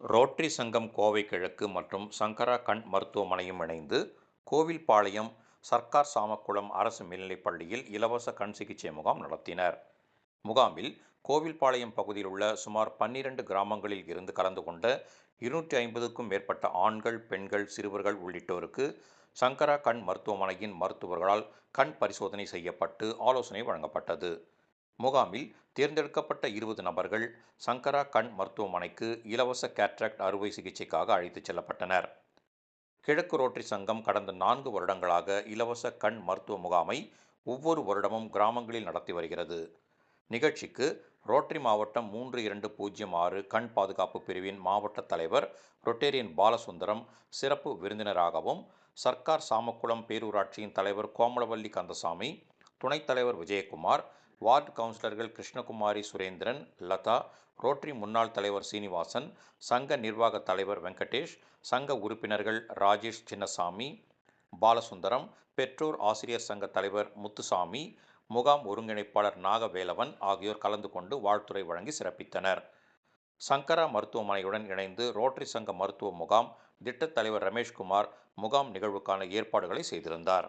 Rotary சங்கம் கோவை கிழக்கு மற்றும் சங்கரா கண் மருத்துவமனையும் இணைந்து கோவில்பாளையம் சர்க்கார் சாமக்குளம் அரசு மேல்நிலைப் பள்ளியில் இலவச கண் சிகிச்சை முகாம் நடத்தினர். முகாமில் கோவில்பாளையம் பகுதியில் உள்ள சுமார் 12 கிராமங்களில் இருந்து கலந்து கொண்ட 250க்கும் மேற்பட்ட ஆண்கள், பெண்கள், சிறுவர்கள் உள்ளிட்டோருக்கு சங்கரா கண் மருத்துவமனையின் மருத்துவர்களால் கண் பரிசோதனை செய்யப்பட்டு ஆலோசனை வழங்கப்பட்டது. முகாமில் தேர்ந்தெடுக்கப்பட்ட 20 நபர்கள் சங்கரா கண் மருத்துவமனைக்கு இலவச கேட்ராக்ட் அறுவை சிகிச்சைக்காக அழைத்துச் செல்லப்பட்டனர். கிழக்கு ரோட்டரி சங்கம் கடந்த 4 வருடங்களாக இலவச கண் மருத்துவ முகாமை ஒவ்வொரு வருடமும் கிராமங்களில் நடத்தி வருகிறது. நிகழ்ச்சிக்கு ரோட்டரி மாவட்டம் 3206 கண் பாதுகாப்பு பிரிவின் மாவட்ட தலைவர் ரொட்டேரியன் பாலசுந்தரம் சிறப்பு விருந்தினராகவும், சர்க்கார் சாமக்குளம் பேரூராட்சியின் தலைவர் கோமலவல்லி கந்தசாமி, துணைத் தலைவர் விஜயகுமார், வார்டு கவுன்சிலர்கள் கிருஷ்ணகுமாரி, சுரேந்திரன், லதா, ரோட்டரி முன்னாள் தலைவர் சீனிவாசன், சங்க நிர்வாக தலைவர் வெங்கடேஷ், சங்க உறுப்பினர்கள் ராஜேஷ், சின்னசாமி, பாலசுந்தரம், பெற்றோர் ஆசிரியர் சங்க தலைவர் முத்துசாமி, முகாம் ஒருங்கிணைப்பாளர் நாகவேலவன் ஆகியோர் கலந்து கொண்டு வாழ்த்துரை வழங்கி சிறப்பித்தனர். சங்கரா மருத்துவமனையுடன் இணைந்து ரோட்டரி சங்க மருத்துவ முகாம் திட்டத் தலைவர் ரமேஷ்குமார் முகாம் நிகழ்வுக்கான ஏற்பாடுகளை செய்திருந்தார்.